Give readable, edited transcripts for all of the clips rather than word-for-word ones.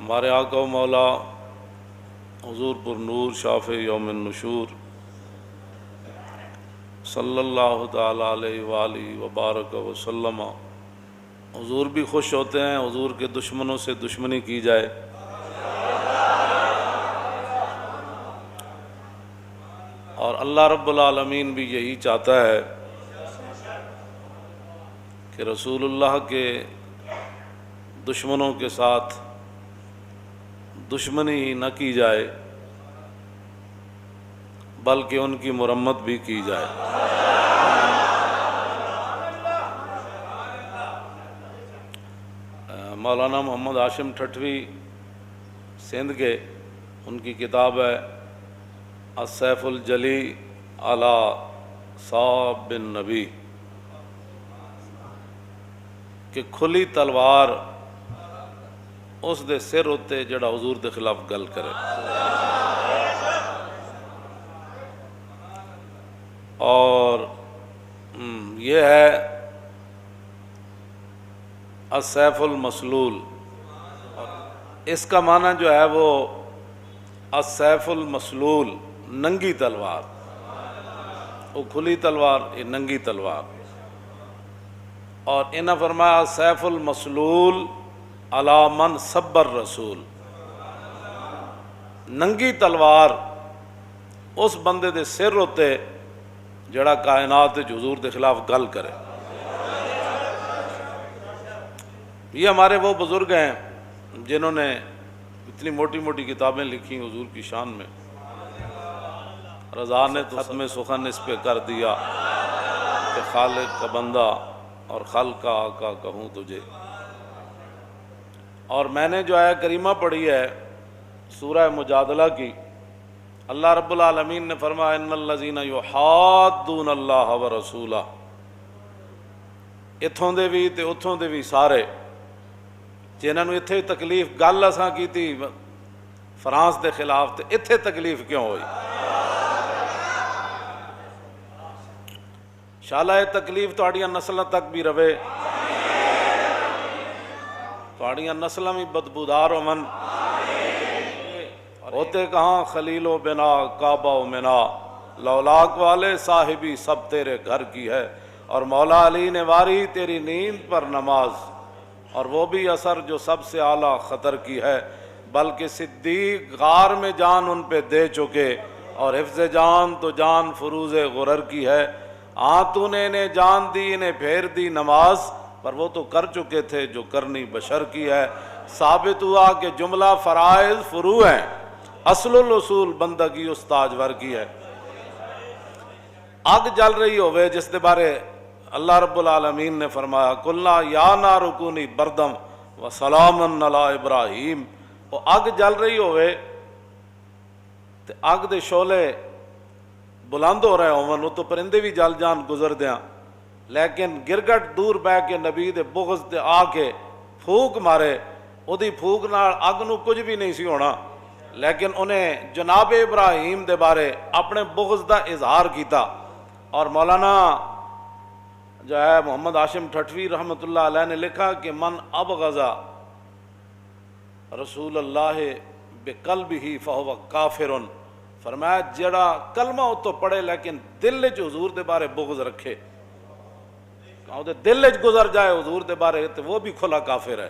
ہمارے آقا و مولا حضور پر نور شافع یوم النشور صلی اللہ تعالیٰ علیہ وآلہ وبارک وسلم، حضور بھی خوش ہوتے ہیں حضور کے دشمنوں سے دشمنی کی جائے، اور اللہ رب العالمین بھی یہی چاہتا ہے کہ رسول اللہ کے دشمنوں کے ساتھ دشمنی ہی نہ کی جائے بلکہ ان کی مرمت بھی کی جائے۔ مولانا محمد ہاشم ٹھٹوی سندھ کے، ان کی کتاب ہے السیف الجلی علی صاب بن نبی، کہ کھلی تلوار اس دے سر ہوتے جڑا حضور دے خلاف گل کرے، اور یہ ہے السیف المسلول۔ اس کا معنی جو ہے وہ السیف المسلول، ننگی تلوار، وہ کھلی تلوار، یہ ننگی تلوار، اور انہاں فرمایا السیف المسلول علی من سب الرسول، ننگی تلوار اس بندے دے سر ہوتے جڑا کائنات حضور دے خلاف گل کرے۔ یہ ہمارے وہ بزرگ ہیں جنہوں نے اتنی موٹی موٹی کتابیں لکھی حضور کی شان میں، رضا نے تو ختم سخن اس پہ کر دیا کہ خالق کا بندہ اور خلق کا آقا کہوں تجھے۔ اور میں نے جو آیہ کریمہ پڑھی ہے سورہ مجادلہ کی، اللہ رب العالمین نے فرمایا ان الذین یحادون اللہ ورسولہ، اتھوں دے بھی تے اتھوں دے بھی سارے، جنہاں نو اتھے تکلیف گل اساں کیتی فرانس دے خلاف تے اتھے تکلیف کیوں ہوئی؟ شالا یہ تکلیف تہاڈیاں نسلاں تک بھی رہے، تہاڈیاں نسلاں بھی بدبودار ہون، ہوتے کہاں خلیل و بنا کعبہ و منا، لولاک والے صاحبی سب تیرے گھر کی ہے، اور مولا علی نے واری تیری نیند پر نماز، اور وہ بھی اثر جو سب سے اعلیٰ خطر کی ہے، بلکہ صدیق غار میں جان ان پہ دے چکے، اور حفظ جان تو جان فروز غرر کی ہے، تو نے انہیں جان دی انہیں پھیر دی نماز، پر وہ تو کر چکے تھے جو کرنی بشر کی ہے۔ ثابت ہوا کہ جملہ فرائض فروع ہیں، اصل الاصول بندگی اس تاجور کی ہے۔ آگ جل رہی ہوئے جس دے بارے اللہ رب العالمین نے فرمایا قلنا یا نار کونی بردم و سلام علی ابراہیم، وہ آگ جل رہی ہوئے تے آگ دے شعلے بلند ہو رہے ہوں، وہ تو پرندے بھی جل جان گزر دیاں، لیکن گرگٹ دور بہ کے نبی دے بغض تے آ کے پھوک مارے، او دی پھوک نال اگ نو کچھ بھی نہیں سی ہونا، لیکن انہیں جناب ابراہیم دے بارے اپنے بغض دا اظہار کیتا۔ اور مولانا جو ہے محمد ہاشم ٹھٹوی رحمۃ اللہ علیہ نے لکھا کہ من ابغض رسول اللہ بقلبہ فہو کافر، فرمایا جڑا کلمہ او تو پڑھے لیکن دل وچ حضور دے بارے بغض رکھے، دل وچ گزر جائے حضور دے بارے تو وہ بھی کھلا کافر ہے۔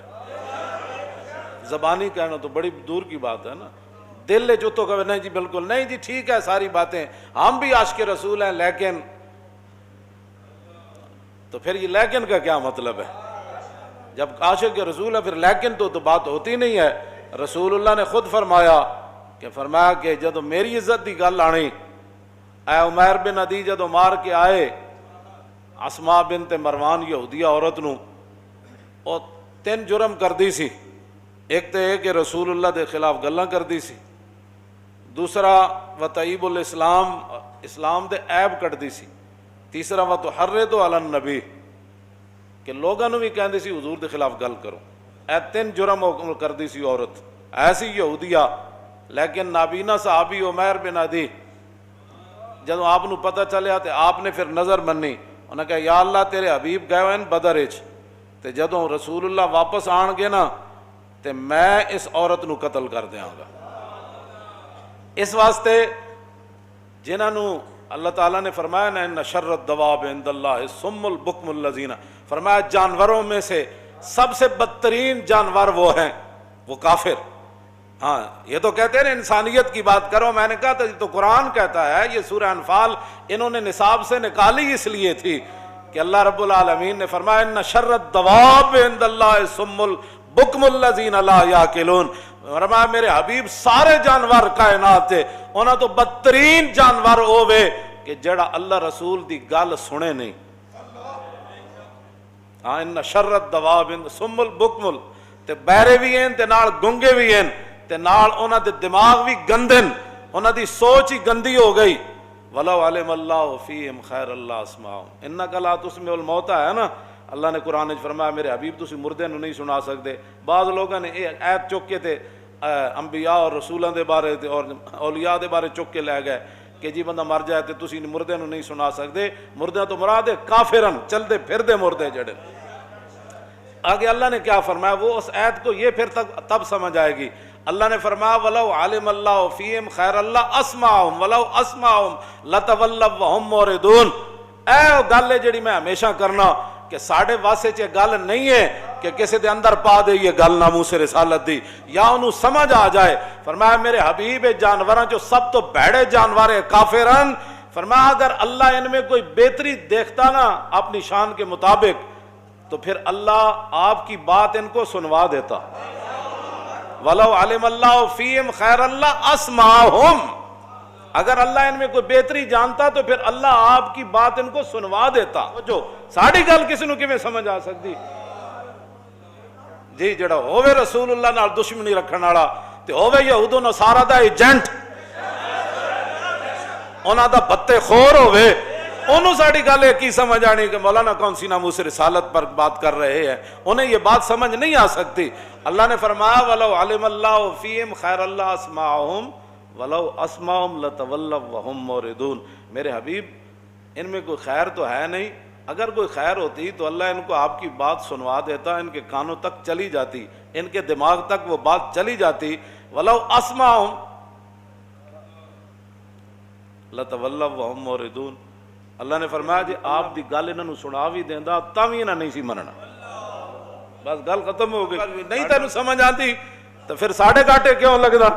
زبانی کہنا تو بڑی دور کی بات ہے نا، دل وچ تو کہ نہیں جی بالکل نہیں جی ٹھیک ہے ساری باتیں، ہم بھی عاشق رسول ہیں، لیکن تو پھر یہ لیکن کا کیا مطلب ہے؟ جب عاشق رسول ہے پھر لیکن تو بات ہوتی نہیں ہے۔ رسول اللہ نے خود فرمایا کہ جدو میری عزت دی گل آنی، اے عمیر بن عدی جدو مار کے آئے اسماء بنت مروان یہودیہ عورت نو، اور 3 جرم کر دی سی، ایک تو یہ کہ رسول اللہ دے خلاف گلاں کر دی سی، دوسرا وطیب الاسلام، اسلام دے عیب کٹ دی سی، تیسرا وتحرض علی النبی، کہ لوگاں نو بھی کہندی سی حضور دے خلاف گل کرو، اے 3 جرم کر دی سی عورت ایسی یہودیہ۔ لیکن نابینا صحابی عمیر بن عدی جدو آپ نو پتہ چلیا تو آپ نے پھر نظر منی، انہوں نے کہا یا اللہ تیرے حبیب گئے ہوئے بدر وچ، تے جدوں رسول اللہ واپس آن گے نا تے میں اس عورت نو قتل کر دیاں گا۔ اس واسطے جنہاں نو اللہ تعالیٰ نے فرمایا نا ان شر الدواب عند اللہ الصم البکم الذین، فرمایا جانوروں میں سے سب سے بدترین جانور وہ ہیں وہ کافر۔ ہاں یہ تو کہتے ہیں انسانیت کی بات کرو، میں نے کہا تھا یہ تو قرآن کہتا ہے، یہ سورہ انفال انہوں نے نصاب سے نکالی اس لیے تھی کہ اللہ رب العالمین نے فرمایا ان شر الدواب عند اللہ الصم البکم الذین لا یعقلون، فرمایا میرے حبیب سارے جانور کائنات تھے انہاں تو بدترین جانور ہووے کہ جڑا اللہ رسول دی گل سنے نہیں۔ ہاں ان شر الدواب الصم البکم، تے بہرے بھی ہیں تے نال گنگے بھی ہیں تے نال انہاں دے دماغ بھی گندن، انہاں دی سوچ ہی گندی ہو گئی۔ وَلَوْ عَلِمَ اللَّهُ فِيهِمْ خَيْرَ اللَّهِ اسْمَعُهُمْ إِنَّكَ لَا تُسْمِعُ الْمَوْتَى ہے نا، اللہ نے قرآن میں فرمایا میرے حبیب تسی مردے نو نہیں سنا سکتے۔ بعض لوگوں نے یہ آیت چک کے تے انبیاء اور رسولاں دے بارے تے اور اولیاء دے بارے چک کے لے گئے کہ جی بندہ مر جائے تے تسی مردے نو نہیں سنا سکتے۔ مردے تو مراد ہے کافرن، چلتے پھردے مردے جڑے۔ آگے اللہ نے کیا فرمایا، وہ اس آیت کو یہ پھر تب سمجھ آئے گی۔ اللہ نے فرمایا وَلَوْ عَلِمَ اللَّهُ فِيهِمْ خَيْرَ اللَّهِ أَسْمَعَهُمْ وَلَوْ أَسْمَعَهُمْ لَتَوَلَّوْا وَهُمْ مُعْرِضُونَ۔ اے گل ہے جڑی میں ہمیشہ کرنا کہ ساڑھے واسے چے گل نہیں ہے کہ کسی دے اندر پا دے یہ گل ناموس رسالت دی یا انہوں سمجھ آ جائے۔ فرمایا میرے حبیب جانوراں جو سب تو بھڑے جانور ہے کافرن، فرمایا اگر اللہ ان میں کوئی بہتری دیکھتا نا اپنی شان کے مطابق تو پھر اللہ آپ کی بات ان کو سنوا دیتا۔ وَلَوْ عَلِمَ اللَّهُ فِيهِمْ خَيْرَ اللَّهِ أَسْمَعَهُمْ، اگر اللہ ان میں کوئی بہتری جانتا تو پھر اللہ آپ کی بات ان کو سنوا دیتا۔ جو ساڑھی گل کسی نو کیویں سمجھ آ سکتی جی، جڑا ہووے رسول اللہ نال دشمنی رکھن والا تے ہووے یہود و نصارا دا ایجنٹ، انہاں دا بتے خور ہووے، انہوں ساڑھی گل ہے کی سمجھ آنی کہ مولانا کون سی ناموس رسالت پر بات کر رہے ہیں، انہیں یہ بات سمجھ نہیں آ سکتی۔ اللہ نے فرمایا وَلَوْ عَلِمَ اللَّهُ فِيهِمْ خَيْرَ اللَّهِ أَسْمَعَهُمْ وَلَوْ أَسْمَعَهُمْ لَتَوَلَّوْا وَهُمْ مُعْرِضُونَ۔ میرے حبیب ان میں کوئی خیر تو ہے نہیں، اگر کوئی خیر ہوتی تو اللہ ان کو آپ کی بات سنوا دیتا، ان کے کانوں تک چلی جاتی، ان کے دماغ تک وہ بات چلی جاتی۔ وَلَوْ أَسْمَعَهُمْ لَتَوَلَّوْا وَهُمْ مُعْرِضُونَ۔ اللہ نے فرمایا جی آپ دی گل انہوں نے سنا بھی دیندہ تاں بھی انہوں نہیں سی مننا، بس گل ختم ہو گئی۔ نہیں تینوں سمجھ آتی تو پھر ساڑھے گاٹے کیوں لگدا،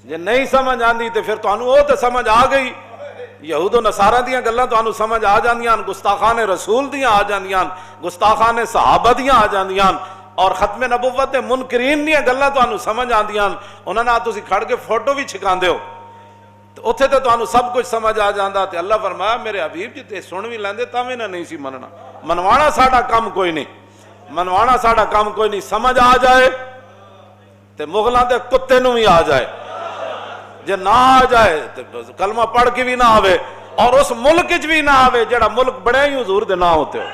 جے نہیں سمجھ آندی تو پھر تانوں وہ تو سمجھ آ گئی، یہود و نصارہ دیاں گلاں تانوں سمجھ آ جاندیاں، گستاخان رسول دیاں آ جاندیاں، گستاخان صحابہ دیاں آ جاندیاں، اور ختم نبوت دے منکرین دیاں گلاں تانوں سمجھ آندیاں، انہاں نال تسی کھڑ کے فوٹو بھی چھکاندے ہو اتھے تو تانوں سب کچھ سمجھ آ جاندہ۔ تے اللہ فرمایا میرے حبیب جی تے سن بھی لیندے تاں بھی نہ نہیں سی مننا۔ منوانا ساڑا کام کوئی نہیں، منوانا ساڑا کام کوئی نہیں، سمجھ آ جائے تے مغلاں دے کتے نوں بھی آ جائے، جے نہ آ جائے تے کلمہ پڑھ کے بھی نہ آوے اور اس ملک وچ بھی نہ آوے جڑا ملک بڑے ہی حضور دے نہ ہوتے ہو۔